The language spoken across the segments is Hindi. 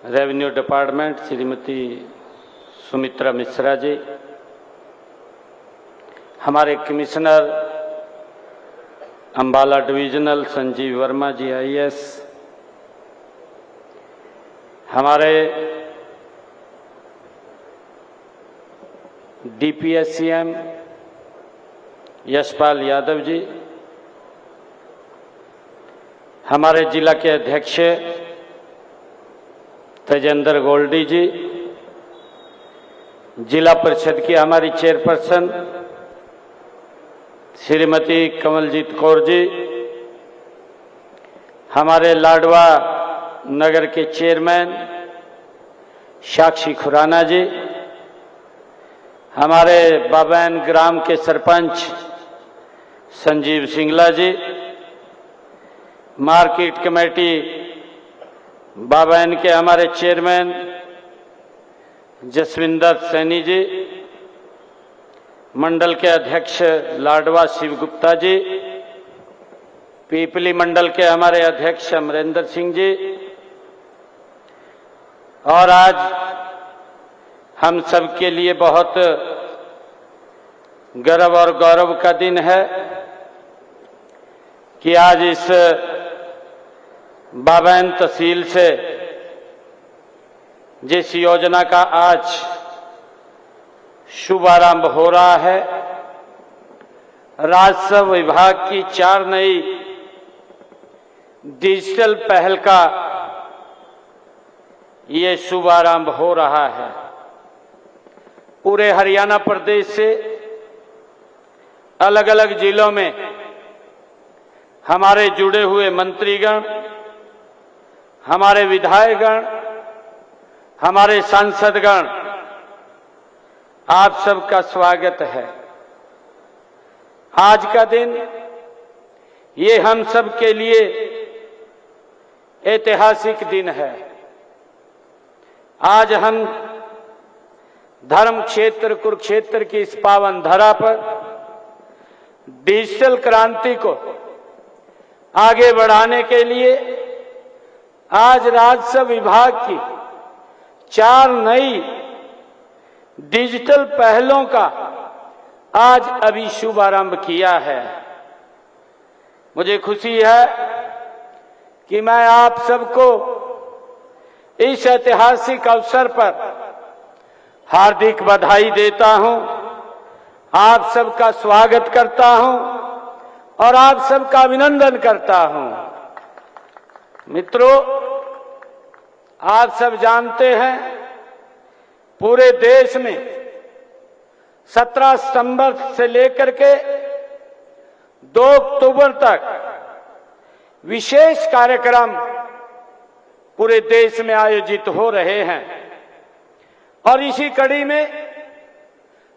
रेवेन्यू डिपार्टमेंट श्रीमती सुमित्रा मिश्रा जी, हमारे कमिश्नर अंबाला डिविजनल संजीव वर्मा जी IAS, हमारे DPSCM यशपाल यादव जी, हमारे जिला के अध्यक्ष तेजेंद्र गोल्डी जी, जिला परिषद की हमारी चेयरपर्सन श्रीमती कमलजीत कौर जी, हमारे लाडवा नगर के चेयरमैन साक्षी खुराना जी, हमारे बाबैन ग्राम के सरपंच संजीव सिंगला जी, मार्केट कमेटी बाबैन के हमारे चेयरमैन जसविंदर सैनी जी, मंडल के अध्यक्ष लाडवा शिव गुप्ता जी, पीपली मंडल के हमारे अध्यक्ष अमरेंद्र सिंह जी। और आज हम सब के लिए बहुत गर्व और गौरव का दिन है कि आज इस बाबैन तहसील से जिस योजना का आज शुभारंभ हो रहा है, राजस्व विभाग की 4 नई डिजिटल पहल का ये शुभारंभ हो रहा है। पूरे हरियाणा प्रदेश से अलग अलग जिलों में हमारे जुड़े हुए मंत्रीगण, हमारे विधायकगण, हमारे सांसदगण, आप सबका स्वागत है। आज का दिन ये हम सब के लिए ऐतिहासिक दिन है। आज हम धर्म क्षेत्र कुरुक्षेत्र की इस पावन धरा पर डिजिटल क्रांति को आगे बढ़ाने के लिए आज राजस्व विभाग की 4 नई डिजिटल पहलों का आज अभी शुभारंभ किया है। मुझे खुशी है कि मैं आप सबको इस ऐतिहासिक अवसर पर हार्दिक बधाई देता हूं, आप सबका स्वागत करता हूं और आप सबका अभिनंदन करता हूं। मित्रों, आप सब जानते हैं पूरे देश में 17 सितंबर से लेकर के 2 अक्टूबर तक विशेष कार्यक्रम पूरे देश में आयोजित हो रहे हैं और इसी कड़ी में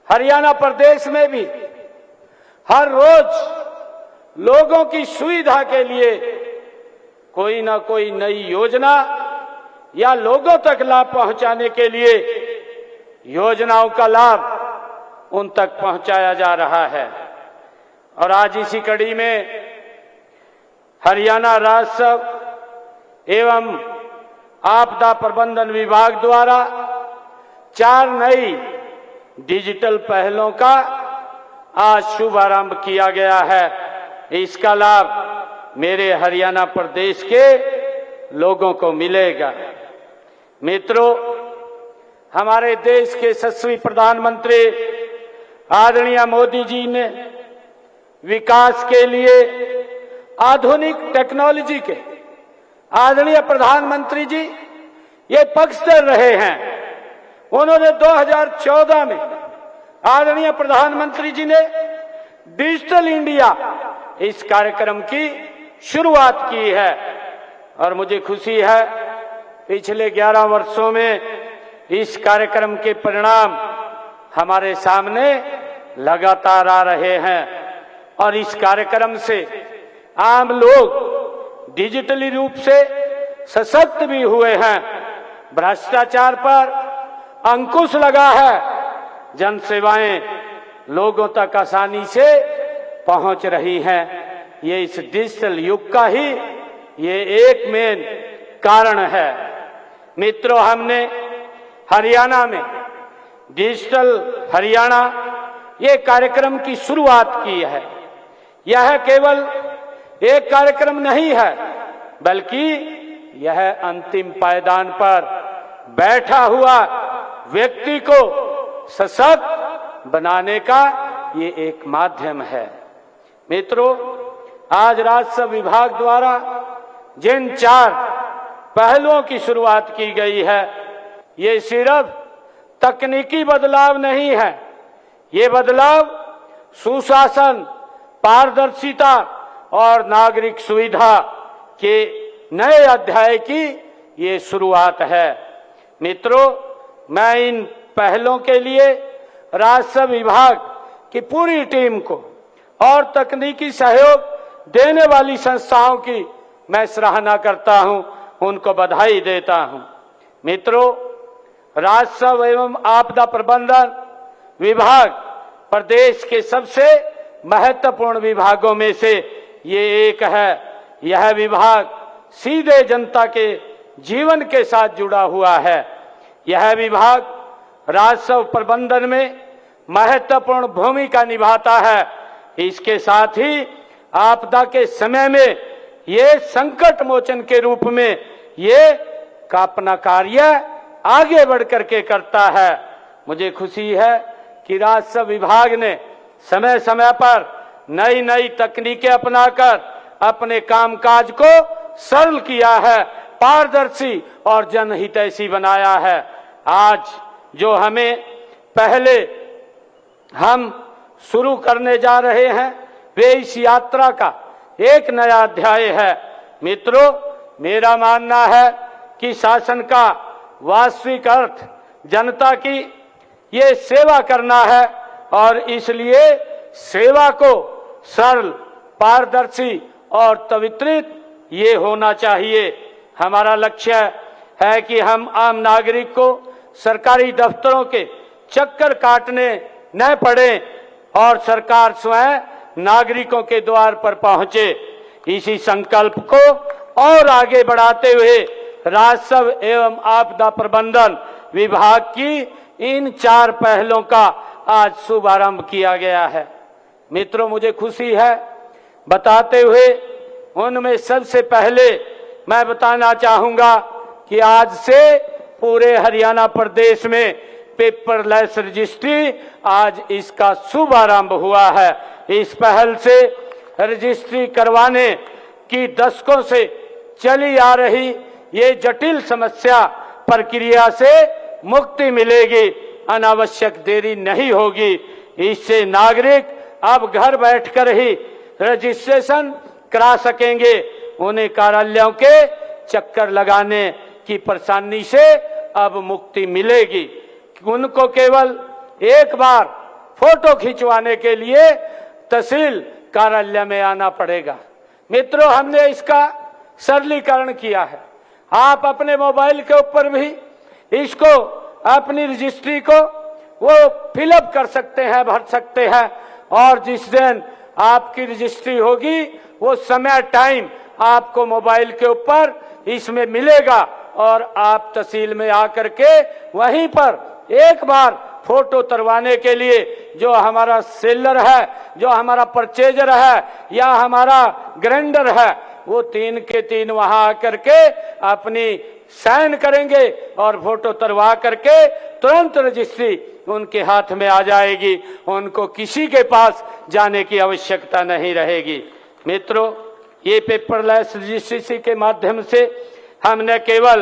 हरियाणा प्रदेश में भी हर रोज लोगों की सुविधा के लिए कोई ना कोई नई योजना या लोगों तक लाभ पहुंचाने के लिए योजनाओं का लाभ उन तक पहुंचाया जा रहा है। और आज इसी कड़ी में हरियाणा राजस्व एवं आपदा प्रबंधन विभाग द्वारा 4 नई डिजिटल पहलों का आज शुभारंभ किया गया है। इसका लाभ मेरे हरियाणा प्रदेश के लोगों को मिलेगा। मित्रों, हमारे देश के यशस्वी प्रधानमंत्री आदरणीय मोदी जी ने विकास के लिए आधुनिक टेक्नोलॉजी के आदरणीय प्रधानमंत्री जी ये पक्षधर रहे हैं। उन्होंने 2014 में आदरणीय प्रधानमंत्री जी ने डिजिटल इंडिया इस कार्यक्रम की शुरुआत की है और मुझे खुशी है पिछले 11 वर्षों में इस कार्यक्रम के परिणाम हमारे सामने लगातार आ रहे हैं और इस कार्यक्रम से आम लोग डिजिटली रूप से सशक्त भी हुए हैं। भ्रष्टाचार पर अंकुश लगा है, जन सेवाएं लोगों तक आसानी से पहुंच रही हैं। ये इस डिजिटल युग का ही ये एक मेन कारण है। मित्रों, हमने हरियाणा में डिजिटल हरियाणा ये कार्यक्रम की शुरुआत की है। यह केवल एक कार्यक्रम नहीं है, बल्कि यह अंतिम पायदान पर बैठा हुआ व्यक्ति को सशक्त बनाने का ये एक माध्यम है। मित्रों, आज राजस्व विभाग द्वारा जिन 4 पहलुओं की शुरुआत की गई है, ये सिर्फ तकनीकी बदलाव नहीं है, ये बदलाव सुशासन, पारदर्शिता और नागरिक सुविधा के नए अध्याय की ये शुरुआत है। मित्रों, मैं इन पहलों के लिए राजस्व विभाग की पूरी टीम को और तकनीकी सहयोग देने वाली संस्थाओं की मैं सराहना करता हूं, उनको बधाई देता हूं। मित्रों, राजस्व एवं आपदा प्रबंधन विभाग प्रदेश के सबसे महत्वपूर्ण विभागों में से ये एक है। यह विभाग सीधे जनता के जीवन के साथ जुड़ा हुआ है। यह विभाग राजस्व प्रबंधन में महत्वपूर्ण भूमिका निभाता है। इसके साथ ही आपदा के समय में ये संकट मोचन के रूप में ये अपना कार्य आगे बढ़ करके करता है। मुझे खुशी है कि राजस्व विभाग ने समय समय पर नई नई तकनीकें अपनाकर अपने कामकाज को सरल किया है, पारदर्शी और जनहितैषी बनाया है। आज जो हमें पहले हम शुरू करने जा रहे हैं, वे इस यात्रा का एक नया अध्याय है। मित्रों, मेरा मानना है कि शासन का वास्तविक अर्थ जनता की ये सेवा करना है और इसलिए सेवा को सरल, पारदर्शी और त्वरित ये होना चाहिए। हमारा लक्ष्य है कि हम आम नागरिक को सरकारी दफ्तरों के चक्कर काटने न पड़े और सरकार स्वयं नागरिकों के द्वार पर पहुंचे। इसी संकल्प को और आगे बढ़ाते हुए राजस्व एवं आपदा प्रबंधन विभाग की इन 4 पहलों का आज शुभारंभ किया गया है। मित्रों, मुझे खुशी है बताते हुए, उनमें सबसे पहले मैं बताना चाहूंगा कि आज से पूरे हरियाणा प्रदेश में पेपरलेस रजिस्ट्री आज इसका शुभारंभ हुआ है। इस पहल से रजिस्ट्री करवाने की दशकों से चली आ रही ये जटिल समस्या प्रक्रिया से मुक्ति मिलेगी, अनावश्यक देरी नहीं होगी। इससे नागरिक अब घर बैठकर ही रजिस्ट्रेशन करा सकेंगे। उन्हें कार्यालयों के चक्कर लगाने की परेशानी से अब मुक्ति मिलेगी। उनको केवल एक बार फोटो खिंचवाने के लिए तहसील कार्यालय में आना पड़ेगा। मित्रों, हमने इसका सरलीकरण किया है। आप अपने मोबाइल के ऊपर भी इसको, अपनी रजिस्ट्री को वो फिलअप कर सकते हैं, भर सकते हैं और जिस दिन आपकी रजिस्ट्री होगी वो समय, टाइम आपको मोबाइल के ऊपर इसमें मिलेगा और आप तहसील में आकर के वहीं पर एक बार फोटो उतरवाने के लिए जो हमारा सेलर है, जो हमारा परचेजर है या हमारा ग्राइंडर है, वो 3 के 3 वहां आकर के अपनी साइन करेंगे और फोटो उतरवा करके तुरंत रजिस्ट्री उनके हाथ में आ जाएगी। उनको किसी के पास जाने की आवश्यकता नहीं रहेगी। मित्रों, ये पेपरलेस रजिस्ट्री के माध्यम से हम न केवल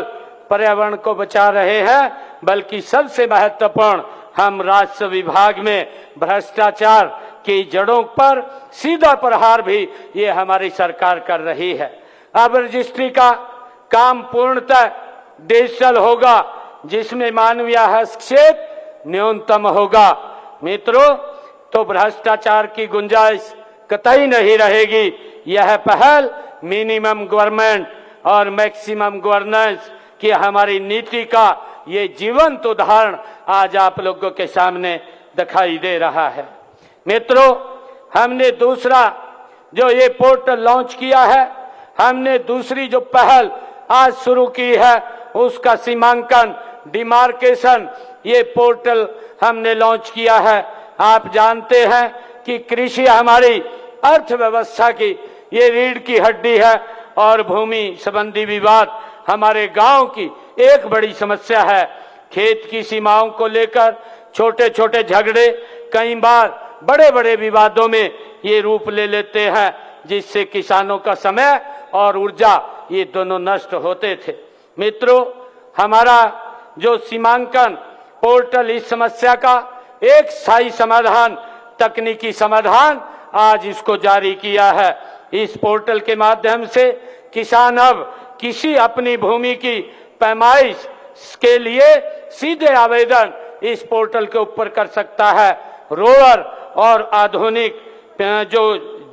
पर्यावरण को बचा रहे हैं, बल्कि सबसे महत्वपूर्ण हम राजस्व विभाग में भ्रष्टाचार की जड़ों पर सीधा प्रहार भी ये हमारी सरकार कर रही है। अब रजिस्ट्री का काम पूर्णतः डिजिटल होगा, जिसमें मानवीय हस्तक्षेप न्यूनतम होगा। मित्रों, तो भ्रष्टाचार की गुंजाइश कतई नहीं रहेगी। यह पहल मिनिमम गवर्नमेंट और मैक्सिमम गवर्नेंस की हमारी नीति का ये जीवंत उदाहरण आज आप लोगों के सामने दिखाई दे रहा है। मित्रों, हमने दूसरा जो ये पोर्टल लॉन्च किया है, हमने दूसरी जो पहल आज शुरू की है उसका सीमांकन, डिमार्केशन, ये पोर्टल हमने लॉन्च किया है। आप जानते हैं कि कृषि हमारी अर्थव्यवस्था की ये रीढ़ की हड्डी है और भूमि संबंधी विवाद हमारे गांव की एक बड़ी समस्या है। खेत की सीमाओं को लेकर छोटे छोटे झगड़े कई बार बड़े बड़े विवादों में ये रूप ले लेते हैं, जिससे किसानों का समय और ऊर्जा ये दोनों नष्ट होते थे। मित्रों, हमारा जो सीमांकन पोर्टल इस समस्या का एक स्थायी समाधान, तकनीकी समाधान आज इसको जारी किया है। इस पोर्टल के माध्यम से किसान अब किसी अपनी भूमि की पैमाइश के लिए सीधे आवेदन इस पोर्टल के ऊपर कर सकता है। रोवर और आधुनिक जो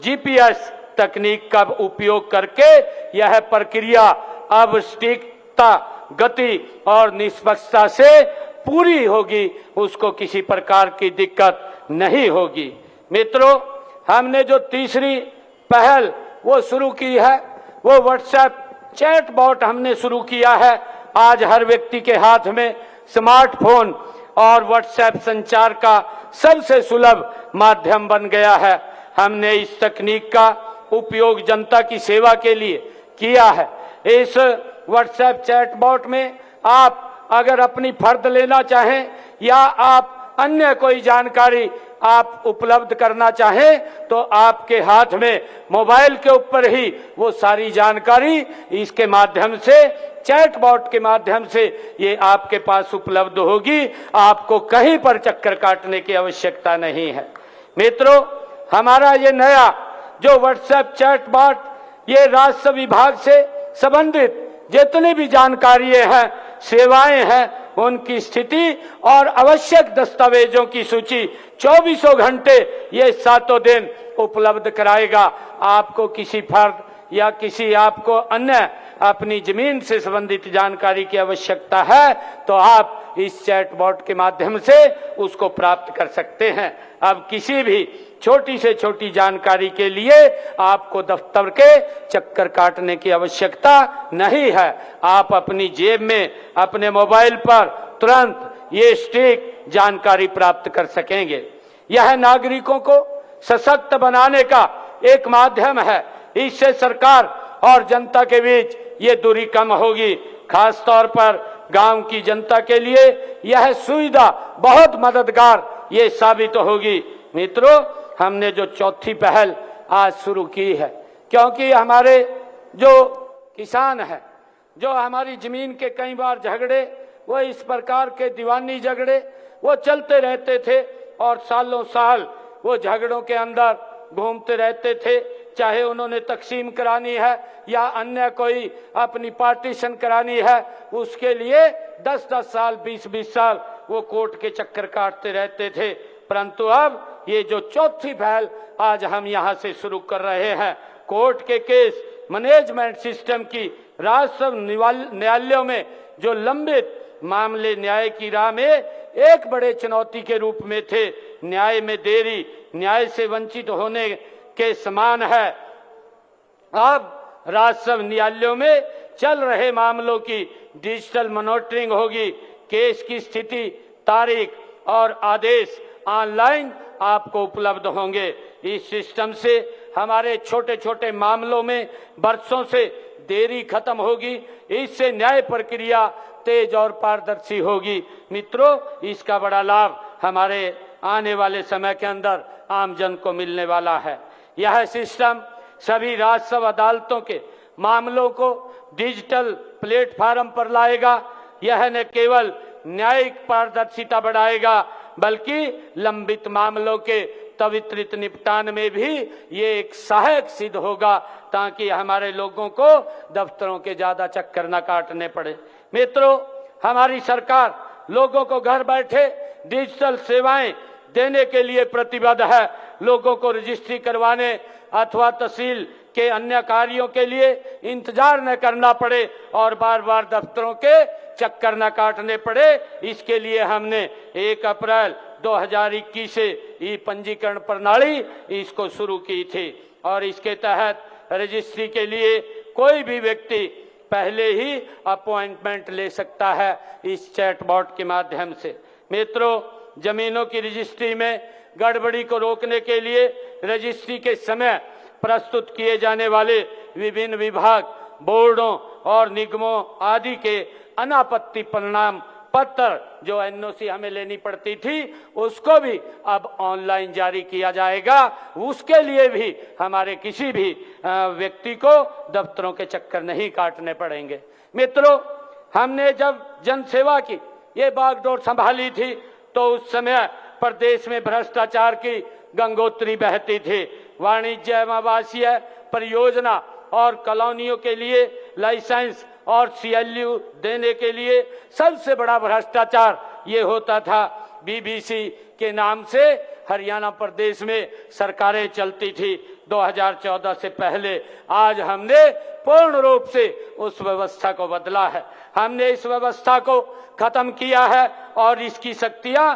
जीपीएस तकनीक का उपयोग करके यह प्रक्रिया अब सटीकता, गति और निष्पक्षता से पूरी होगी, उसको किसी प्रकार की दिक्कत नहीं होगी। मित्रों, हमने जो तीसरी पहल वो शुरू की है, वो व्हाट्सएप चैट बॉट हमने शुरू किया है। आज हर व्यक्ति के हाथ में स्मार्टफोन और व्हाट्सएप संचार का सबसे सुलभ माध्यम बन गया है। हमने इस तकनीक का उपयोग जनता की सेवा के लिए किया है। इस व्हाट्सएप चैट बॉट में आप अगर अपनी फर्द लेना चाहें या आप अन्य कोई जानकारी आप उपलब्ध करना चाहें तो आपके हाथ में मोबाइल के ऊपर ही वो सारी जानकारी इसके माध्यम से, चैट बॉट के माध्यम से ये आपके पास उपलब्ध होगी। आपको कहीं पर चक्कर काटने की आवश्यकता नहीं है। मित्रों, हमारा ये नया जो व्हाट्सएप चैट बॉट, ये राजस्व विभाग से संबंधित जितनी भी जानकारियां हैं, सेवाएं हैं, उनकी स्थिति और आवश्यक दस्तावेजों की सूची 24 घंटे ये 7 दिन उपलब्ध कराएगा। आपको किसी फर्द या किसी आपको अन्य अपनी जमीन से संबंधित जानकारी की आवश्यकता है तो आप इस चैट बॉट के माध्यम से उसको प्राप्त कर सकते हैं। अब किसी भी छोटी से छोटी जानकारी के लिए आपको दफ्तर के चक्कर काटने की आवश्यकता नहीं है। आप अपनी जेब में अपने मोबाइल पर तुरंत ये सटीक जानकारी प्राप्त कर सकेंगे। यह नागरिकों को सशक्त बनाने का एक माध्यम है। इससे सरकार और जनता के बीच ये दूरी कम होगी। खास तौर पर गांव की जनता के लिए यह सुविधा बहुत मददगार ये साबित होगी। मित्रों, हमने जो चौथी पहल आज शुरू की है, क्योंकि हमारे जो किसान हैं, जो हमारी जमीन के कई बार झगड़े, वो इस प्रकार के दीवानी झगड़े वो चलते रहते थे और सालों साल वो झगड़ों के अंदर घूमते रहते थे। चाहे उन्होंने तकसीम करानी है या अन्य कोई अपनी पार्टीशन करानी है, उसके लिए 10-10 साल, 20-20 साल वो कोर्ट के चक्कर काटते रहते थे। परंतु अब ये जो चौथी पहल आज हम यहाँ से शुरू कर रहे हैं, कोर्ट के केस मैनेजमेंट सिस्टम की राजस्व न्यायालयों में जो लंबित मामले न्याय की राह में एक बड़े चुनौती के रूप में थे, न्याय में देरी न्याय से वंचित होने के समान है। अब राजस्व न्यायालयों में चल रहे मामलों की डिजिटल मॉनिटरिंग होगी। केस की स्थिति, तारीख और आदेश ऑनलाइन आपको उपलब्ध होंगे। इस सिस्टम से हमारे छोटे छोटे मामलों में बरसों से देरी खत्म होगी। इससे न्याय प्रक्रिया तेज और पारदर्शी होगी। मित्रों, इसका बड़ा लाभ हमारे आने वाले समय के अंदर आम जन को मिलने वाला है। यह सिस्टम सभी राजस्व अदालतों के मामलों को डिजिटल प्लेटफार्म पर लाएगा। यह न केवल न्यायिक पारदर्शिता बढ़ाएगा, बल्कि लंबित मामलों के त्वरित निपटान में भी ये एक सहायक सिद्ध होगा, ताकि हमारे लोगों को दफ्तरों के ज्यादा चक्कर न काटने पड़े। मित्रों, हमारी सरकार लोगों को घर बैठे डिजिटल सेवाएं देने के लिए प्रतिबद्ध है। लोगों को रजिस्ट्री करवाने अथवा तहसील के अन्य कार्यों के लिए इंतजार न करना पड़े और बार बार दफ्तरों के चक्कर न काटने पड़े। इसके लिए हमने 1 अप्रैल 2021 से ई पंजीकरण प्रणाली इसको शुरू की थी और इसके तहत रजिस्ट्री के लिए कोई भी व्यक्ति पहले ही अपॉइंटमेंट ले सकता है इस चैटबॉट के माध्यम से। मित्रों, जमीनों की रजिस्ट्री में गड़बड़ी को रोकने के लिए रजिस्ट्री के समय प्रस्तुत किए जाने वाले विभिन्न विभाग, बोर्डों और निगमों आदि के अनापत्ति परिणाम पत्र जो एनओसी हमें लेनी पड़ती थी, उसको भी अब ऑनलाइन जारी किया जाएगा। उसके लिए भी हमारे किसी भी व्यक्ति को दफ्तरों के चक्कर नहीं काटने पड़ेंगे। मित्रों, हमने जब जनसेवा की ये बागडोर संभाली थी तो उस समय प्रदेश में भ्रष्टाचार की गंगोत्री बहती थी। वाणिज्य एवं आवासीय परियोजना और कॉलोनियों के लिए लाइसेंस और सीएलयू देने के लिए सबसे बड़ा भ्रष्टाचार ये होता था। बीबीसी के नाम से हरियाणा प्रदेश में सरकारें चलती थी 2014 से पहले। आज हमने पूर्ण रूप से उस व्यवस्था को बदला है। हमने इस व्यवस्था को खत्म किया है और इसकी शक्तियां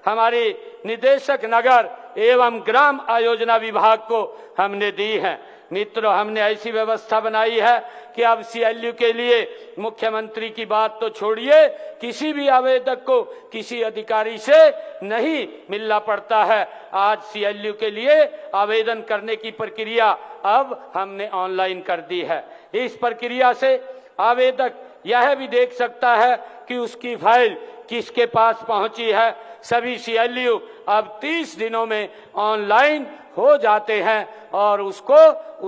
हमारे निदेशक नगर एवं ग्राम आयोजना विभाग को हमने दी है। मित्रों, हमने ऐसी व्यवस्था बनाई है कि अब सीएलयू के लिए मुख्यमंत्री की बात तो छोड़िए, किसी भी आवेदक को किसी अधिकारी से नहीं मिलना पड़ता है। आज सीएलयू के लिए आवेदन करने की प्रक्रिया अब हमने ऑनलाइन कर दी है। इस प्रक्रिया से आवेदक यह भी देख सकता है कि उसकी फाइल किसके पास पहुंची है। सभी सीएलयू अब 30 दिनों में ऑनलाइन हो जाते हैं और उसको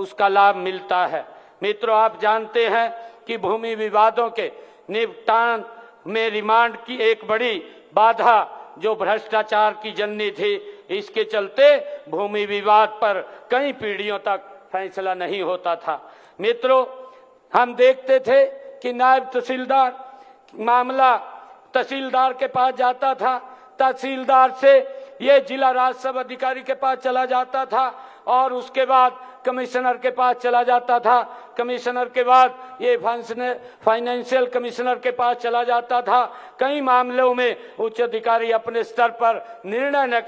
उसका लाभ मिलता है। मित्रों, आप जानते हैं कि भूमि विवादों के निपटान में रिमांड की एक बड़ी बाधा जो भ्रष्टाचार की जननी थी, इसके चलते भूमि विवाद पर कई पीढ़ियों तक फैसला नहीं होता था। मित्रों, हम देखते थे कि नायब तहसीलदार मामला तहसीलदार के पास जाता था, तहसीलदार से ये जिला राजस्व अधिकारी के पास चला जाता था और उसके बाद कमिश्नर के पास चला जाता था। कमिश्नर के बाद ये फाइनेंशियल कमिश्नर के पास चला जाता था। कई मामलों में उच्च अधिकारी अपने स्तर पर निर्णय न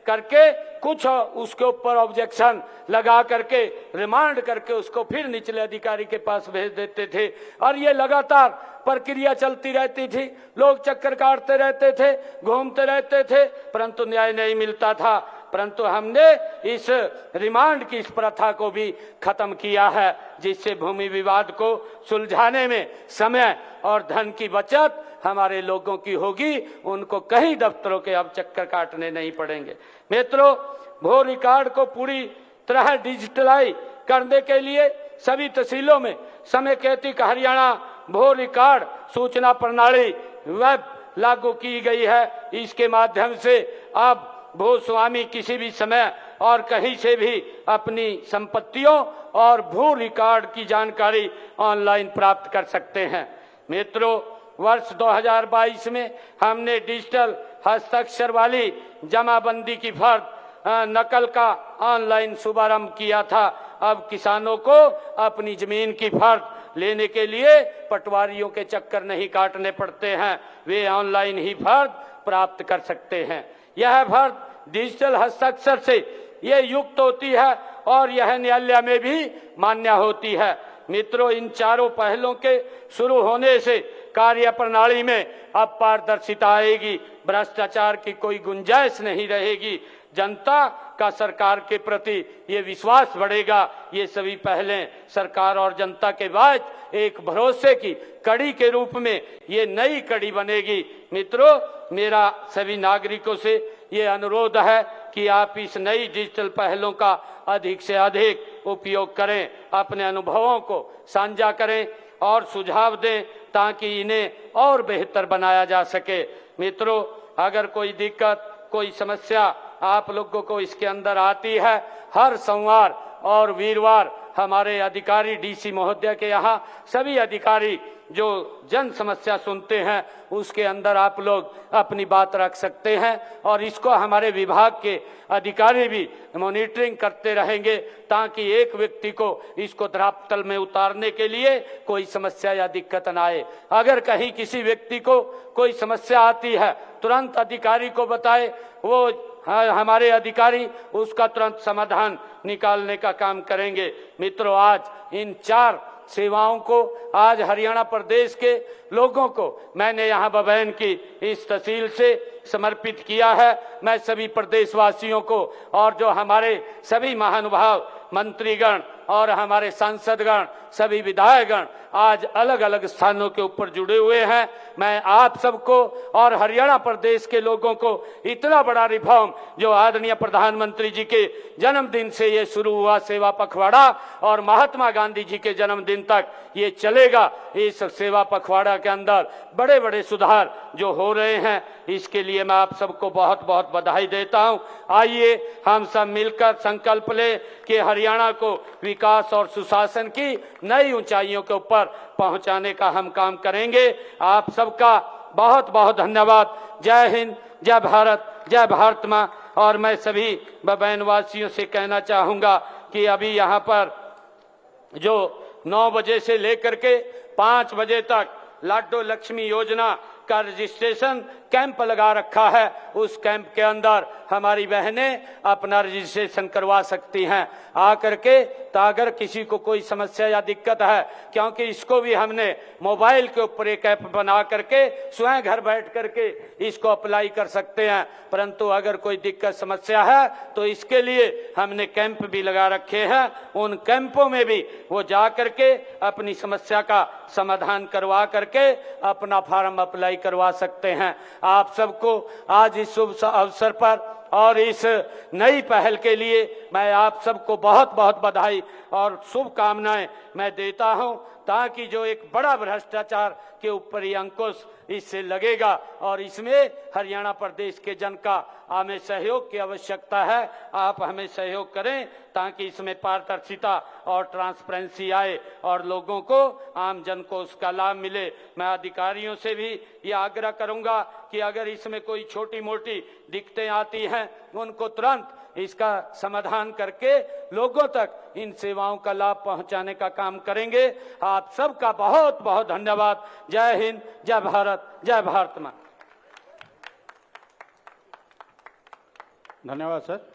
करके कुछ उसके ऊपर ऑब्जेक्शन लगा करके रिमांड करके उसको फिर निचले अधिकारी के पास भेज देते थे और ये लगातार प्रक्रिया चलती रहती थी। लोग चक्कर काटते रहते थे, घूमते रहते थे, परंतु न्याय नहीं मिलता था। परंतु हमने इस रिमांड की इस प्रथा को भी खत्म किया है, जिससे भूमि विवाद को सुलझाने में समय और धन की बचत हमारे लोगों की होगी। उनको कहीं दफ्तरों के अब चक्कर काटने नहीं पड़ेंगे। मित्रों, भू रिकॉर्ड को पूरी तरह डिजिटलाइज करने के लिए सभी तहसीलों में समेकित हरियाणा भू रिकॉर्ड सूचना प्रणाली वेब लागू की गई है। इसके माध्यम से अब भूस्वामी किसी भी समय और कहीं से भी अपनी संपत्तियों और भू रिकॉर्ड की जानकारी ऑनलाइन प्राप्त कर सकते हैं। मित्रों, वर्ष 2022 में हमने डिजिटल हस्ताक्षर वाली जमाबंदी की फर्द नकल का ऑनलाइन शुभारंभ किया था। अब किसानों को अपनी जमीन की फर्द लेने के लिए पटवारियों के चक्कर नहीं काटने पड़ते हैं, वे ऑनलाइन ही फर्द प्राप्त कर सकते हैं। यह फर्द डिजिटल हस्ताक्षर से ये युक्त होती है और यह न्यायालय में भी मान्य होती है। मित्रों, इन चारों पहलों के शुरू होने से कार्य प्रणाली में अब पारदर्शिता आएगी, भ्रष्टाचार की कोई गुंजाइश नहीं रहेगी, जनता का सरकार के प्रति ये विश्वास बढ़ेगा। ये सभी पहलें सरकार और जनता के बीच एक भरोसे की कड़ी के रूप में ये नई कड़ी बनेगी। मित्रों, मेरा सभी नागरिकों से ये अनुरोध है कि आप इस नई डिजिटल पहलों का अधिक से अधिक उपयोग करें, अपने अनुभवों को साझा करें और सुझाव दें ताकि इन्हें और बेहतर बनाया जा सके। मित्रों, अगर कोई दिक्कत, कोई समस्या आप लोगों को इसके अंदर आती है, हर सोमवार और वीरवार हमारे अधिकारी डीसी महोदय के यहाँ सभी अधिकारी जो जन समस्या सुनते हैं उसके अंदर आप लोग अपनी बात रख सकते हैं और इसको हमारे विभाग के अधिकारी भी मॉनिटरिंग करते रहेंगे ताकि एक व्यक्ति को इसको धरातल में उतारने के लिए कोई समस्या या दिक्कत न आए। अगर कहीं किसी व्यक्ति को कोई समस्या आती है, तुरंत अधिकारी को बताए, वो हमारे अधिकारी उसका तुरंत समाधान निकालने का काम करेंगे। मित्रों, आज इन 4 सेवाओं को आज हरियाणा प्रदेश के लोगों को मैंने यहाँ बबैन की इस तहसील से समर्पित किया है। मैं सभी प्रदेशवासियों को और जो हमारे सभी महानुभाव मंत्रीगण और हमारे सांसदगण, सभी विधायकगण आज अलग अलग स्थानों के ऊपर जुड़े हुए हैं, मैं आप सबको और हरियाणा प्रदेश के लोगों को इतना बड़ा रिफॉर्म जो आदरणीय प्रधानमंत्री जी के जन्मदिन से ये शुरू हुआ सेवा पखवाड़ा और महात्मा गांधी जी के जन्मदिन तक ये चलेगा, इस सेवा पखवाड़ा के अंदर बड़े बड़े सुधार जो हो रहे हैं, इसके लिए मैं आप सबको बहुत बहुत बधाई देता हूं। आइए हम सब मिलकर संकल्प लें कि हरियाणा को विकास और सुशासन की नई ऊंचाइयों के ऊपर पहुंचाने का हम काम करेंगे। आप सबका बहुत बहुत धन्यवाद। जय हिंद, जय भारत, जय भारत माँ। और मैं सभी बबैन वासियों से कहना चाहूँगा कि अभी यहाँ पर जो 9 बजे से लेकर के 5 बजे तक लाडो लक्ष्मी योजना का रजिस्ट्रेशन कैंप लगा रखा है। उस कैंप के अंदर हमारी बहनें अपना रजिस्ट्रेशन करवा सकती हैं आकर के। तो अगर किसी को कोई समस्या या दिक्कत है, क्योंकि इसको भी हमने मोबाइल के ऊपर एक ऐप बना करके स्वयं घर बैठ करके इसको अप्लाई कर सकते हैं, परंतु अगर कोई दिक्कत समस्या है तो इसके लिए हमने कैंप भी लगा रखे हैं। उन कैंपों में भी वो जा करके अपनी समस्या का समाधान करवा करके अपना फॉर्म अप्लाई करवा सकते हैं। आप सबको आज इस शुभ अवसर पर और इस नई पहल के लिए मैं आप सबको बहुत बहुत बधाई और शुभकामनाएं मैं देता हूं, ताकि जो एक बड़ा भ्रष्टाचार के ऊपर ये अंकुश इससे लगेगा और इसमें हरियाणा प्रदेश के जन का हमें सहयोग की आवश्यकता है। आप हमें सहयोग करें ताकि इसमें पारदर्शिता और ट्रांसपेरेंसी आए और लोगों को, आम जन को उसका लाभ मिले। मैं अधिकारियों से भी ये आग्रह करूंगा कि अगर इसमें कोई छोटी मोटी दिक्कतें आती हैं उनको तुरंत इसका समाधान करके लोगों तक इन सेवाओं का लाभ पहुंचाने का काम करेंगे। आप सबका बहुत बहुत धन्यवाद। जय हिंद, जय भारत, जय भारत माँ। धन्यवाद सर।